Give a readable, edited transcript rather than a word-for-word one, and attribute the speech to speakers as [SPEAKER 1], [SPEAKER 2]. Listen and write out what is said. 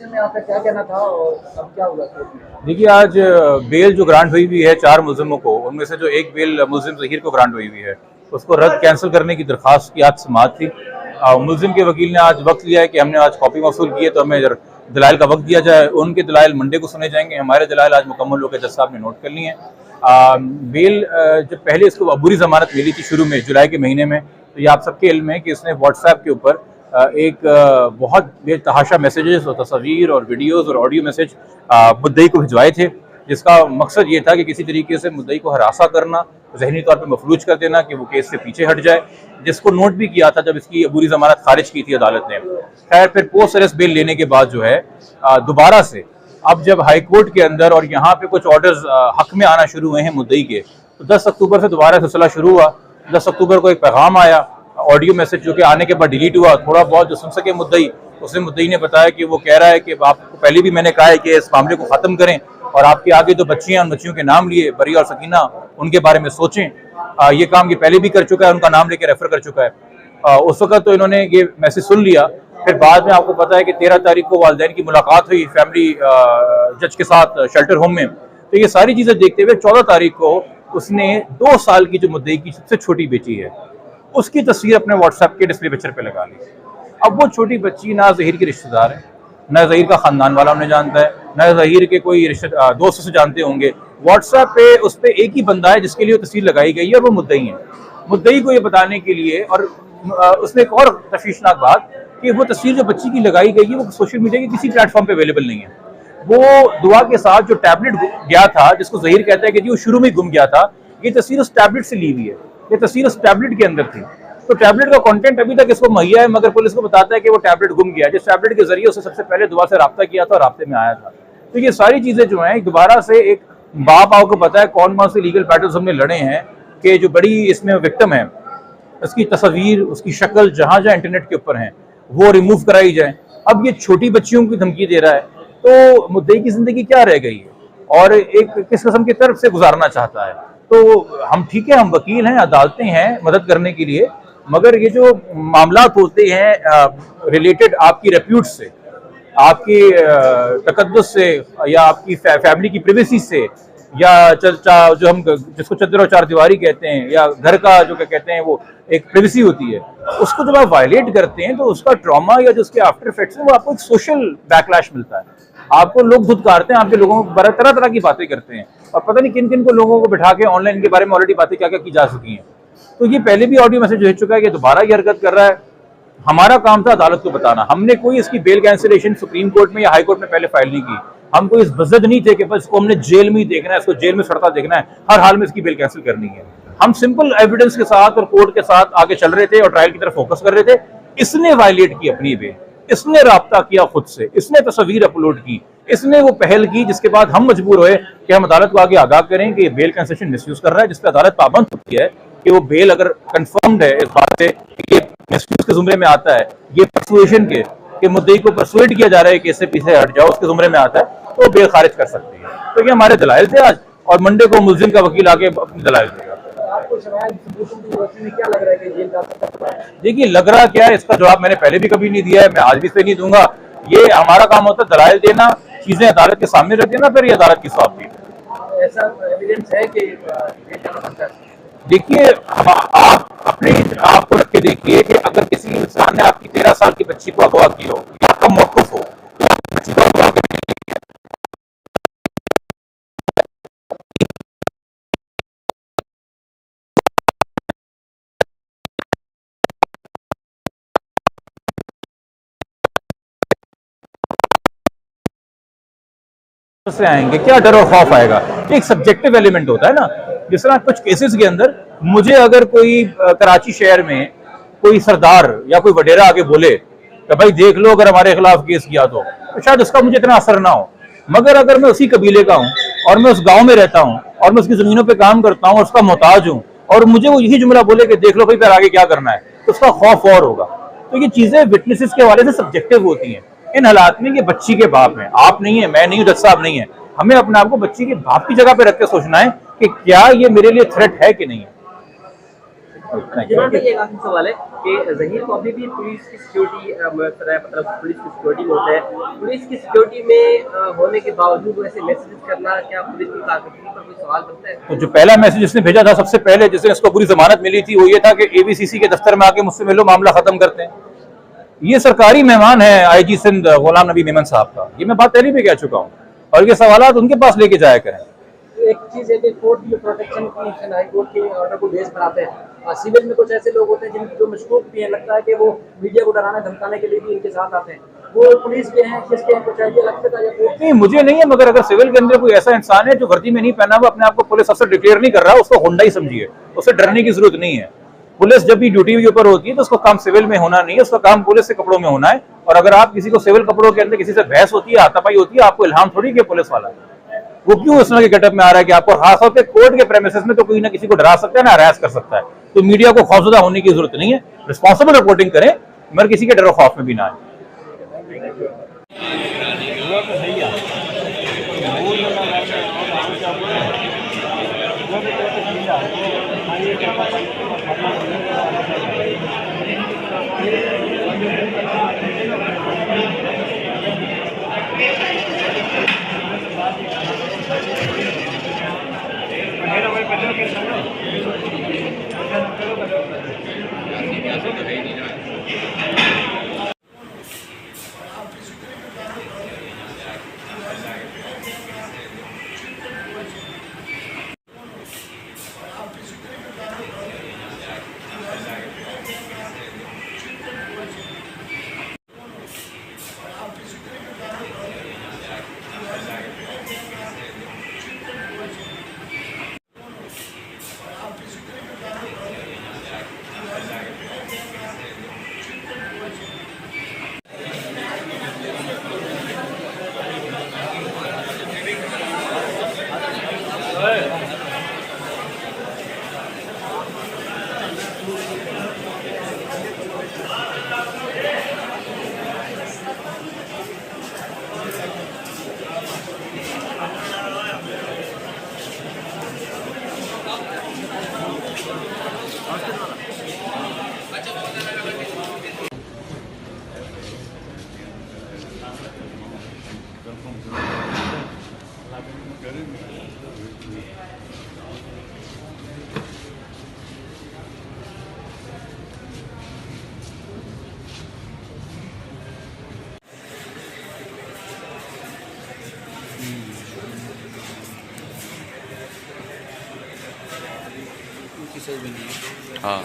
[SPEAKER 1] विषय में आपका क्या कहना था और अब क्या हुआ?
[SPEAKER 2] देखिए, आज बेल जो ग्रांट हुई है 4 मुलजिमों को, उनमें से जो एक बेल मुलजिम ज़हीर को ग्रांट हुई है, उसको रद्द कैंसिल करने की दरख्वास्त की आज समाअत थी। मुलजिम के वकील ने आज वक्त लिया है कि हमने आज कॉपी मौसूल की है, तो हमें दलाइल का वक्त दिया जाए। उनके दलाइल मंडे को सुने जाएंगे, हमारे दलाइल आज मुकम्मल होकर जज साहब ने नोट कर लिए हैं। बेल जब पहले इसको अबूरी ज़मानत मिली थी शुरू में जुलाई के महीने में, तो ये आप सबके इल्म है कि इसने व्हाट्सएप के ऊपर एक बहुत बेतहाशा मैसेजेस और तस्वीर और वीडियोस और ऑडियो मैसेज मुद्दई को भिजवाए थे, जिसका मकसद ये था कि किसी तरीके से मुद्दई को हरासा करना, जहनी तौर पर मफलूज कर देना कि वो केस से पीछे हट जाए, जिसको नोट भी किया था जब इसकी अबूरी ज़मानत खारिज की थी अदालत ने। खैर, फिर पोस्ट अरेस्ट बेल लेने के बाद जो है दोबारा से अब जब हाई कोर्ट के अंदर और यहाँ पे कुछ ऑर्डर्स हक में आना शुरू हुए हैं मुद्दई के, तो 10 अक्टूबर से दोबारा सिलसिला शुरू हुआ। 10 अक्टूबर को एक पैगाम आया, ऑडियो मैसेज जो कि आने के बाद डिलीट हुआ। थोड़ा बहुत जो सुन सके मुद्दई, उसने मुद्दई ने बताया कि वो कह रहा है कि आपको पहले भी मैंने कहा है कि इस मामले को ख़त्म करें और आपके आगे जो बच्चियां, उन बच्चियों के नाम लिए, बरी और सकीना, उनके बारे में सोचें। ये काम ये पहले भी कर चुका है, उनका नाम लेके रेफर कर चुका है। उस वक्त तो इन्होंने ये मैसेज सुन लिया। फिर बाद में आपको पता है कि 13 तारीख को वालिदैन की मुलाकात हुई फैमिली जज के साथ शेल्टर होम में। तो ये सारी चीज़ें देखते हुए 14 तारीख को उसने 2 साल की जो मुद्दई की सबसे छोटी बेटी है, उसकी तस्वीर अपने व्हाट्सएप के डिस्प्ले पिक्चर पे लगा ली। अब वो छोटी बच्ची ना ज़हीर की रिश्तेदार है, ना ज़हीर का ख़ानदान वाला उन्हें जानता है, ना ज़हीर के कोई दोस्त से जानते होंगे। व्हाट्सएप पे उस पर एक ही बंदा है जिसके लिए वो तस्वीर लगाई गई है, और वो मुद्दई है। मुद्दई को ये बताने के लिए, और उसमें एक और तशवीशनाक बात कि वो तस्वीर जो बच्ची की लगाई गई है वो सोशल मीडिया के किसी प्लेटफॉर्म पे अवेलेबल नहीं है। वो दुआ के साथ जो टैबलेट गया था, जिसको ज़हीर कहता है कि जी वो शुरू में गुम गया था, ये तस्वीर उस टैबलेट से ली हुई है। ये तस्वीर उस टैबलेट के अंदर थी। तो टैबलेट का कंटेंट अभी तक इसको मुहैया है, मगर पुलिस को बताता है कि वो टैबलेट गुम गया, जिस टैबलेट के जरिए उसने सबसे पहले दुआ से रब्ता किया था और राब्ते में आया था। तो ये सारी चीज़ें जो हैं, दोबारा से एक बाप आपको पता है कौन कौन से लीगल बैटल्स हमने लड़े हैं कि जो बड़ी इसमें विक्टिम है, उसकी तस्वीर, उसकी शक्ल जहाँ जहाँ इंटरनेट के ऊपर हैं, वो रिमूव कराई जाए। अब ये छोटी बच्चियों की धमकी दे रहा है, तो मुद्दई की ज़िंदगी क्या रह गई है और एक किस किस्म की तरफ से गुजारना चाहता है। तो हम ठीक है, हम वकील हैं, अदालतें हैं मदद करने के लिए, मगर ये जो मामला होते हैं रिलेटेड आपकी रेप्यूट से, आपकी तकद्दुस से, या आपकी फैमिली की प्रिवेसी से, या जो हम जिसको चद्दर और चार दीवारी कहते हैं, या घर का जो क्या कहते हैं वो एक प्रिवेसी होती है, उसको जब आप वायलेट करते हैं तो उसका ट्रॉमा या जो उसके आफ्टर इफेक्ट्स हैं वो आपको एक सोशल बैकलैश मिलता है। आपको लोग धुतकारते हैं, आपके लोगों को तरह तरह की बातें करते हैं, और पता नहीं किन किन को लोगों को बिठा के ऑनलाइन के बारे में ऑलरेडी बातें क्या क्या की जा चुकी हैं। तो ये पहले भी ऑडियो मैसेज भेज चुका है कि दोबारा ये हरकत कर रहा है। हमारा काम था अदालत को बताना। हमने कोई इसकी बेल कैंसिलेशन सुप्रीम कोर्ट में या हाई कोर्ट में पहले फाइल नहीं की। हम कोई इस बजद नहीं थे कि बस इसको हमने जेल में ही देखना है, इसको जेल में सड़ता देखना है, हर हाल में इसकी बेल कैंसिल करनी है। हम सिंपल एविडेंस के साथ और कोर्ट के साथ आगे चल रहे थे और ट्रायल की तरफ फोकस कर रहे थे। इसने वायलेट की अपनी बेल, इसने राब्ता किया खुद से, इसने तस्वीर अपलोड की, इसने वो पहल की, जिसके बाद हम मजबूर हुए कि हम अदालत को आगे आगाह करें कि बेल कैंसिलेशन मिसयूज कर रहा है, जिसपे अदालत पाबंद होती है कि वो बेल अगर कंफर्म्ड है इस बात से कि मिसयूज के जुमरे में आता है, ये परसुएशन के मुद्दे को परसुएट किया जा रहा है कि इससे पीछे हट जाओ, उसके जुमरे में आता है, तो बेल खारिज कर सकती है। तो ये हमारे दलाइल थे आज, और मंडे को मुलजिम का वकील आके अपने दलाइल देगा। देखिए, लग रहा क्या है, इसका जवाब मैंने पहले भी कभी नहीं दिया है, मैं आज भी इस पे नहीं दूंगा। ये हमारा काम होता है दलाइल देना, चीजें अदालत के सामने रख देना, फिर ये अदालत की सौंप दी।
[SPEAKER 1] ऐसा एविडेंस है कि
[SPEAKER 2] देखिए, आप अपने आप को रख के देखिए कि अगर किसी इंसान ने आपकी 13 साल की बच्ची को अगवा की हो, आपका मौक़िफ़ हो, तो बच्ची को अगवा से आएंगे, क्या डर और खौफ आएगा? एक सब्जेक्टिव एलिमेंट होता है ना। जिस तरह कुछ केसेस के अंदर मुझे अगर कोई कराची शहर में कोई सरदार या कोई वडेरा आके बोले कि भाई देख लो अगर हमारे खिलाफ केस किया तो शायद उसका मुझे इतना असर ना हो। मगर अगर मैं उसी कबीले का हूँ और मैं उस गांव में रहता हूँ और मैं उसकी जमीनों पे काम करता हूँ और उसका मोहताज हूँ, और मुझे वो यही जुमला बोले कि देख लो भाई फिर आगे क्या करना है, तो उसका खौफ और होगा। तो ये चीजें विटनेसेस के हवाले से सब्जेक्टिव होती हैं। इन हालात में ये बच्ची के बाप हैं, आप नहीं है, मैं नहीं हूं, जज साहब नहीं है। हमें अपने आप को बच्ची के बाप की जगह पे रख के सोचना है कि क्या ये मेरे लिए थ्रेट है कि नहीं है। Thank you.
[SPEAKER 3] जिन्होंने पे एक आखिरी सवाल है कि ज़हीर को अभी भी पुलिस की सिक्योरिटी मुयस्सर है, मतलब पुलिस की सिक्योरिटी में होता है। पुलिस की सिक्योरिटी में होने के बावजूद वैसे मैसेजेस करना क्या पुलिस की कारकर्दगी पर कोई सवाल करता है?
[SPEAKER 2] तो जो पहला मैसेज इसने भेजा था सबसे पहले, जिसने इसको पूरी जमानत मिली थी, वो ये था कि एबीसीसी के दफ्तर में आके मुझसे मिलो, मामला खत्म करते हैं। ये सरकारी मेहमान है आईजी सिंध गुलाम नबी मेमन साहब का, ये मैं बात पहले भी कह चुका हूँ, और ये सवालात उनके पास लेके जाया करें।
[SPEAKER 1] एक चीज है कि कोर्ट की प्रोटेक्शन की हाई कोर्ट के ऑर्डर को बेस बनाते हैं। सिविल में कुछ ऐसे लोग होते हैं जिनकी जो मशकूक भी है, लगता है कि वो मीडिया को डराने धमकाने के लिए भी इनके साथ आते हैं। वो पुलिस के हैं, किसके हैं, कुछ आइडिया लगता है या कोर्ट?
[SPEAKER 2] नहीं, मुझे नहीं है, मगर अगर सिविल के अंदर कोई ऐसा इंसान है जो वर्दी में नहीं पहना हुआ, अपने आप को पुलिस अफसर डिक्लेयर नहीं कर रहा, उसको हुंडा ही समझिए, उससे डरने की जरूरत नहीं है। पुलिस जब भी ड्यूटी के ऊपर होती है तो उसका काम सिविल में होना नहीं है, उसका काम पुलिस के कपड़ों में होना है। और अगर आप किसी को सिविल कपड़ों के अंदर किसी से बहस होती है, हाथापाई होती है, आपको इल्हाम थोड़ी कि पुलिस वाला वो क्यों इस तरह के गेटअप में आ रहा है कि आपको खासतौर पे कोर्ट के प्रेमिसेस में तो कोई ना किसी को डरा सकता है ना हरास कर सकता है। तो मीडिया को खौफजदा होने की जरूरत नहीं है, रिस्पॉन्सिबल रिपोर्टिंग करें, मगर किसी के डर खौफ में भी ना आए।
[SPEAKER 4] हाँ